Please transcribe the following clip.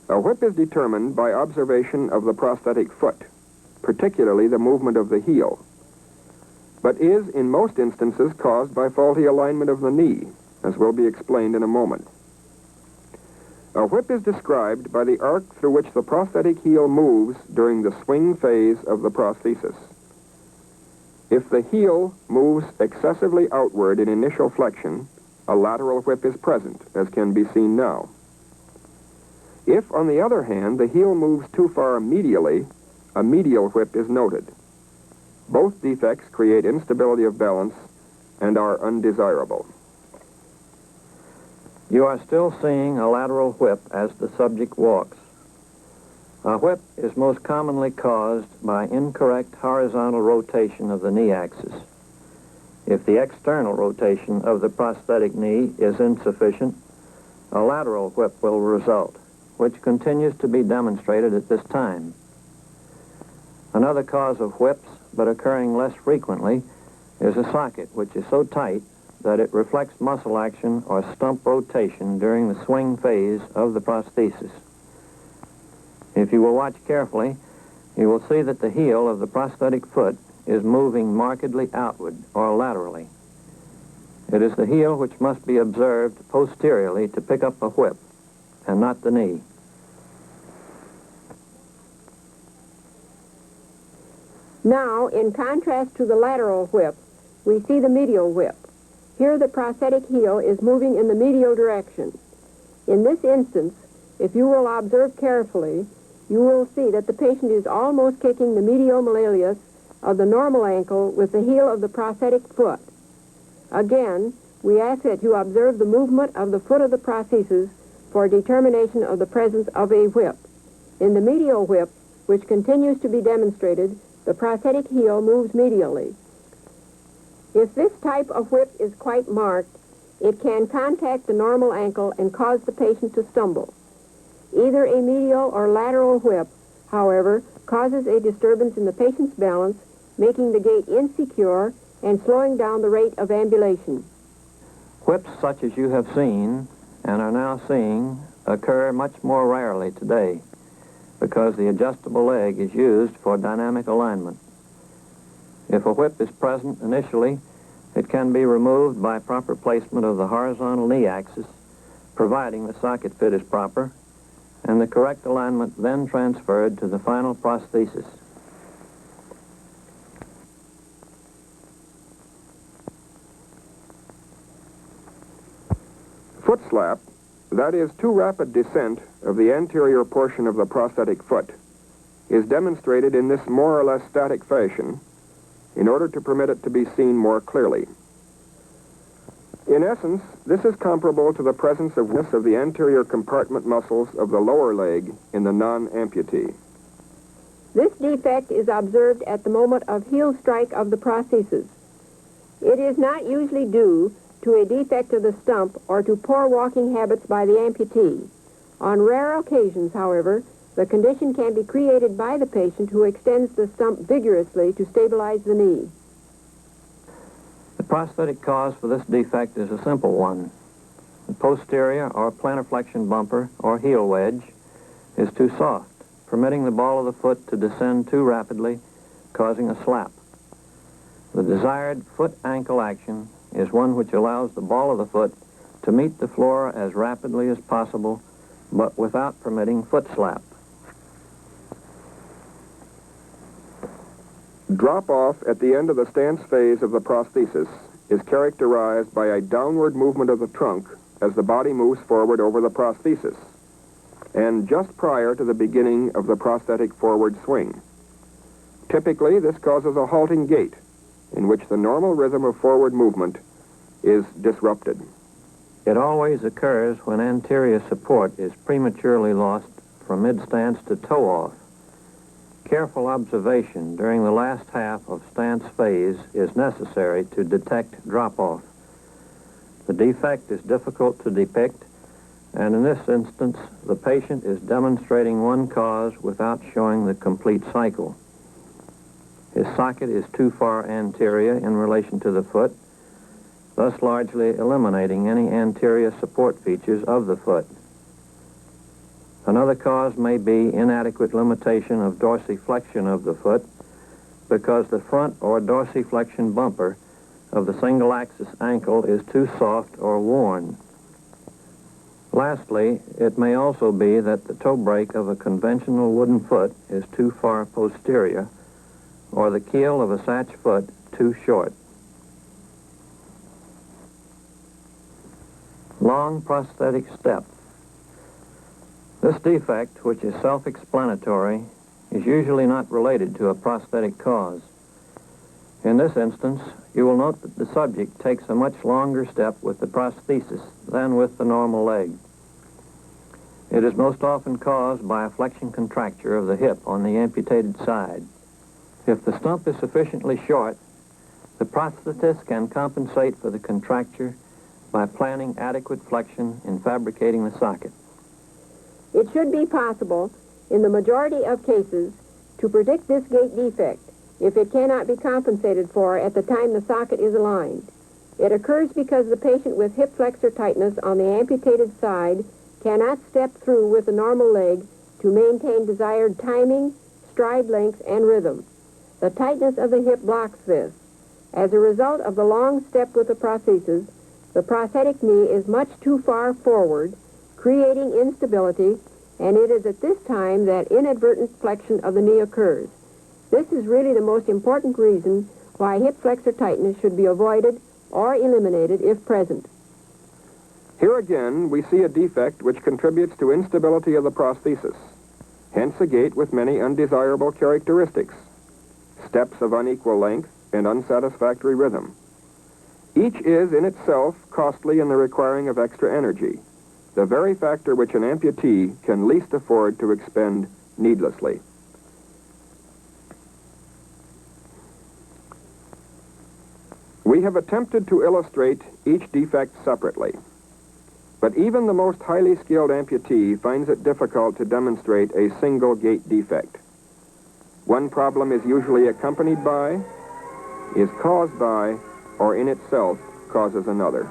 A whip is determined by observation of the prosthetic foot, particularly the movement of the heel, but is in most instances caused by faulty alignment of the knee, as will be explained in a moment. A whip is described by the arc through which the prosthetic heel moves during the swing phase of the prosthesis. If the heel moves excessively outward in initial flexion, a lateral whip is present, as can be seen now. If, on the other hand, the heel moves too far medially, a medial whip is noted. Both defects create instability of balance and are undesirable. You are still seeing a lateral whip as the subject walks. A whip is most commonly caused by incorrect horizontal rotation of the knee axis. If the external rotation of the prosthetic knee is insufficient, a lateral whip will result, which continues to be demonstrated at this time. Another cause of whips, but occurring less frequently, is a socket which is so tight that it reflects muscle action or stump rotation during the swing phase of the prosthesis. If you will watch carefully, you will see that the heel of the prosthetic foot is moving markedly outward or laterally. It is the heel which must be observed posteriorly to pick up a whip, and not the knee. Now, in contrast to the lateral whip, we see the medial whip. Here the prosthetic heel is moving in the medial direction. In this instance, if you will observe carefully, you will see that the patient is almost kicking the medial malleolus of the normal ankle with the heel of the prosthetic foot. Again, we ask that you observe the movement of the foot of the prosthesis for determination of the presence of a whip. In the medial whip, which continues to be demonstrated, the prosthetic heel moves medially. If this type of whip is quite marked, it can contact the normal ankle and cause the patient to stumble. Either a medial or lateral whip, however, causes a disturbance in the patient's balance, making the gait insecure and slowing down the rate of ambulation. Whips such as you have seen and are now seeing occur much more rarely today because the adjustable leg is used for dynamic alignment. If a whip is present initially, it can be removed by proper placement of the horizontal knee axis, providing the socket fit is proper, and the correct alignment then transferred to the final prosthesis. Foot slap, that is too rapid descent of the anterior portion of the prosthetic foot, is demonstrated in this more or less static fashion in order to permit it to be seen more clearly. In essence, this is comparable to the presence of weakness of the anterior compartment muscles of the lower leg in the non-amputee. This defect is observed at the moment of heel strike of the prosthesis. It is not usually due to a defect of the stump or to poor walking habits by the amputee. On rare occasions, however, the condition can be created by the patient who extends the stump vigorously to stabilize the knee. The prosthetic cause for this defect is a simple one. The posterior or plantar flexion bumper or heel wedge is too soft, permitting the ball of the foot to descend too rapidly, causing a slap. The desired foot-ankle action is one which allows the ball of the foot to meet the floor as rapidly as possible, but without permitting foot slap. Drop-off at the end of the stance phase of the prosthesis is characterized by a downward movement of the trunk as the body moves forward over the prosthesis, and just prior to the beginning of the prosthetic forward swing. Typically, this causes a halting gait, in which the normal rhythm of forward movement is disrupted. It always occurs when anterior support is prematurely lost from mid-stance to toe-off. Careful observation during the last half of stance phase is necessary to detect drop-off. The defect is difficult to depict, and in this instance, the patient is demonstrating one cause without showing the complete cycle. His socket is too far anterior in relation to the foot, thus largely eliminating any anterior support features of the foot. Another cause may be inadequate limitation of dorsiflexion of the foot because the front or dorsiflexion bumper of the single-axis ankle is too soft or worn. Lastly, it may also be that the toe brake of a conventional wooden foot is too far posterior or the keel of a satch foot too short. Long prosthetic step. This defect, which is self-explanatory, is usually not related to a prosthetic cause. In this instance, you will note that the subject takes a much longer step with the prosthesis than with the normal leg. It is most often caused by a flexion contracture of the hip on the amputated side. If the stump is sufficiently short, the prosthetist can compensate for the contracture by planning adequate flexion in fabricating the socket. It should be possible, in the majority of cases, to predict this gait defect if it cannot be compensated for at the time the socket is aligned. It occurs because the patient with hip flexor tightness on the amputated side cannot step through with the normal leg to maintain desired timing, stride length, and rhythm. The tightness of the hip blocks this. As a result of the long step with the prosthesis, the prosthetic knee is much too far forward, creating instability, and it is at this time that inadvertent flexion of the knee occurs. This is really the most important reason why hip flexor tightness should be avoided or eliminated if present. Here again, we see a defect which contributes to instability of the prosthesis, hence a gait with many undesirable characteristics, steps of unequal length and unsatisfactory rhythm. Each is in itself costly in the requiring of extra energy, the very factor which an amputee can least afford to expend needlessly. We have attempted to illustrate each defect separately, but even the most highly skilled amputee finds it difficult to demonstrate a single gait defect. One problem is usually accompanied by, is caused by, or in itself causes another.